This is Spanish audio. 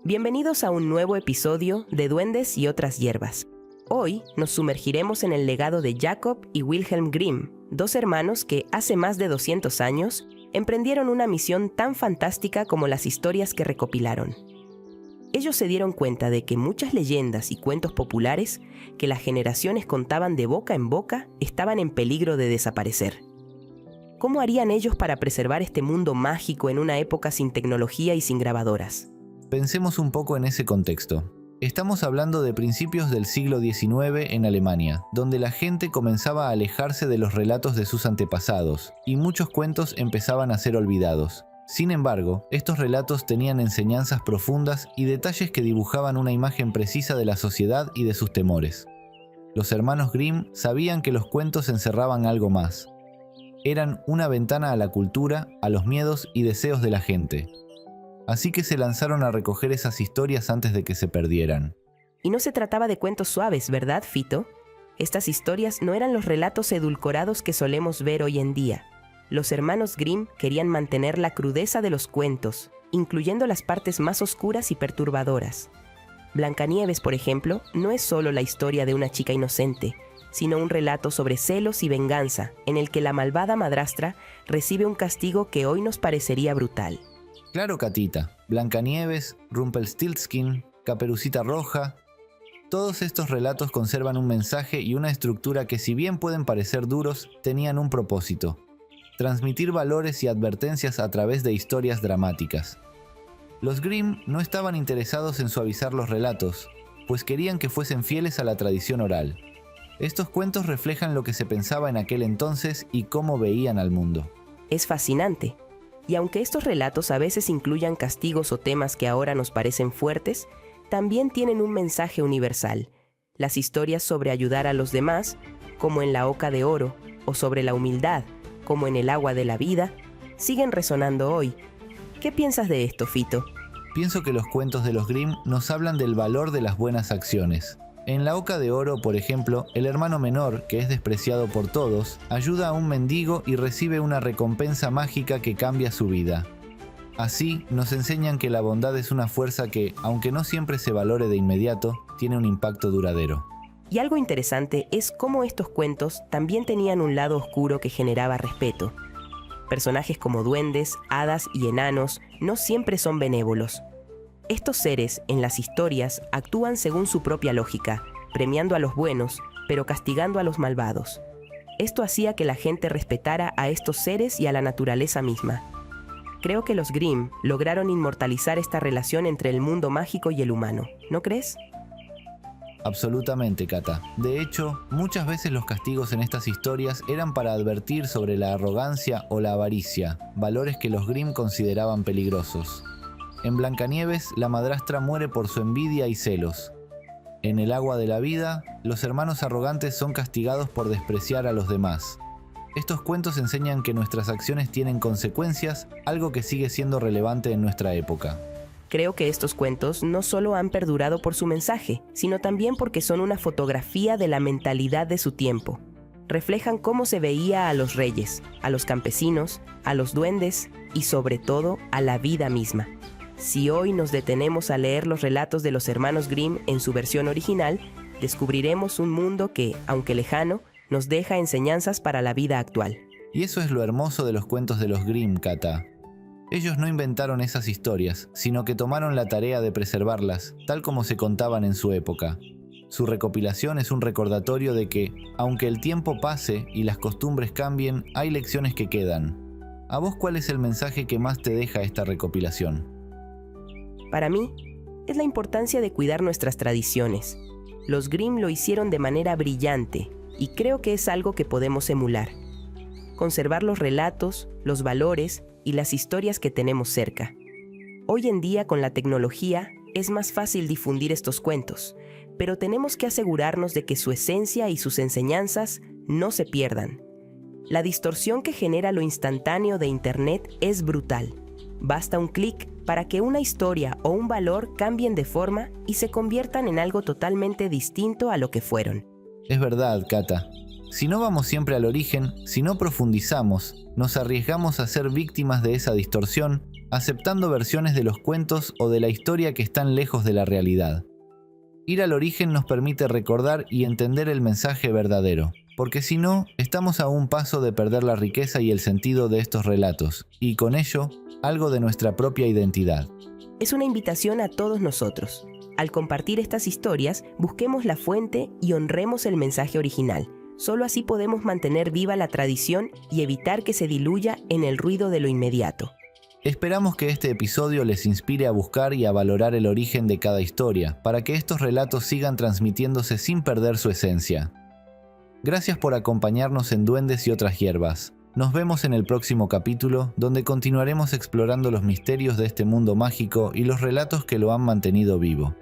Bienvenidos a un nuevo episodio de Duendes y otras hierbas. Hoy nos sumergiremos en el legado de Jacob y Wilhelm Grimm, dos hermanos que hace más de 200 años emprendieron una misión tan fantástica como las historias que recopilaron. Ellos se dieron cuenta de que muchas leyendas y cuentos populares que las generaciones contaban de boca en boca estaban en peligro de desaparecer. ¿Cómo harían ellos para preservar este mundo mágico en una época sin tecnología y sin grabadoras? Pensemos un poco en ese contexto. Estamos hablando de principios del siglo XIX en Alemania, donde la gente comenzaba a alejarse de los relatos de sus antepasados, y muchos cuentos empezaban a ser olvidados. Sin embargo, estos relatos tenían enseñanzas profundas y detalles que dibujaban una imagen precisa de la sociedad y de sus temores. Los hermanos Grimm sabían que los cuentos encerraban algo más. Eran una ventana a la cultura, a los miedos y deseos de la gente. Así que se lanzaron a recoger esas historias antes de que se perdieran. Y no se trataba de cuentos suaves, ¿verdad, Fito? Estas historias no eran los relatos edulcorados que solemos ver hoy en día. Los hermanos Grimm querían mantener la crudeza de los cuentos, incluyendo las partes más oscuras y perturbadoras. Blancanieves, por ejemplo, no es solo la historia de una chica inocente, sino un relato sobre celos y venganza, en el que la malvada madrastra recibe un castigo que hoy nos parecería brutal. Claro, Catita. Blancanieves, Rumpelstiltskin, Caperucita Roja. Todos estos relatos conservan un mensaje y una estructura que, si bien pueden parecer duros, tenían un propósito: transmitir valores y advertencias a través de historias dramáticas. Los Grimm no estaban interesados en suavizar los relatos, pues querían que fuesen fieles a la tradición oral. Estos cuentos reflejan lo que se pensaba en aquel entonces y cómo veían al mundo. Es fascinante. Y aunque estos relatos a veces incluyan castigos o temas que ahora nos parecen fuertes, también tienen un mensaje universal. Las historias sobre ayudar a los demás, como en La Oca de Oro, o sobre la humildad, como en El Agua de la Vida, siguen resonando hoy. ¿Qué piensas de esto, Fito? Pienso que los cuentos de los Grimm nos hablan del valor de las buenas acciones. En La Oca de Oro, por ejemplo, el hermano menor, que es despreciado por todos, ayuda a un mendigo y recibe una recompensa mágica que cambia su vida. Así, nos enseñan que la bondad es una fuerza que, aunque no siempre se valore de inmediato, tiene un impacto duradero. Y algo interesante es cómo estos cuentos también tenían un lado oscuro que generaba respeto. Personajes como duendes, hadas y enanos no siempre son benévolos. Estos seres, en las historias, actúan según su propia lógica, premiando a los buenos, pero castigando a los malvados. Esto hacía que la gente respetara a estos seres y a la naturaleza misma. Creo que los Grimm lograron inmortalizar esta relación entre el mundo mágico y el humano, ¿no crees? Absolutamente, Cata. De hecho, muchas veces los castigos en estas historias eran para advertir sobre la arrogancia o la avaricia, valores que los Grimm consideraban peligrosos. En Blancanieves, la madrastra muere por su envidia y celos. En El Agua de la Vida, los hermanos arrogantes son castigados por despreciar a los demás. Estos cuentos enseñan que nuestras acciones tienen consecuencias, algo que sigue siendo relevante en nuestra época. Creo que estos cuentos no solo han perdurado por su mensaje, sino también porque son una fotografía de la mentalidad de su tiempo. Reflejan cómo se veía a los reyes, a los campesinos, a los duendes y sobre todo a la vida misma. Si hoy nos detenemos a leer los relatos de los hermanos Grimm en su versión original, descubriremos un mundo que, aunque lejano, nos deja enseñanzas para la vida actual. Y eso es lo hermoso de los cuentos de los Grimm, Cata. Ellos no inventaron esas historias, sino que tomaron la tarea de preservarlas, tal como se contaban en su época. Su recopilación es un recordatorio de que, aunque el tiempo pase y las costumbres cambien, hay lecciones que quedan. ¿A vos cuál es el mensaje que más te deja esta recopilación? Para mí, es la importancia de cuidar nuestras tradiciones. Los Grimm lo hicieron de manera brillante y creo que es algo que podemos emular. Conservar los relatos, los valores y las historias que tenemos cerca. Hoy en día, con la tecnología, es más fácil difundir estos cuentos, pero tenemos que asegurarnos de que su esencia y sus enseñanzas no se pierdan. La distorsión que genera lo instantáneo de Internet es brutal. Basta un clic para que una historia o un valor cambien de forma y se conviertan en algo totalmente distinto a lo que fueron. Es verdad, Cata. Si no vamos siempre al origen, si no profundizamos, nos arriesgamos a ser víctimas de esa distorsión, aceptando versiones de los cuentos o de la historia que están lejos de la realidad. Ir al origen nos permite recordar y entender el mensaje verdadero, porque si no, estamos a un paso de perder la riqueza y el sentido de estos relatos, y con ello, algo de nuestra propia identidad. Es una invitación a todos nosotros. Al compartir estas historias, busquemos la fuente y honremos el mensaje original. Solo así podemos mantener viva la tradición y evitar que se diluya en el ruido de lo inmediato. Esperamos que este episodio les inspire a buscar y a valorar el origen de cada historia, para que estos relatos sigan transmitiéndose sin perder su esencia. Gracias por acompañarnos en Duendes y otras hierbas. Nos vemos en el próximo capítulo, donde continuaremos explorando los misterios de este mundo mágico y los relatos que lo han mantenido vivo.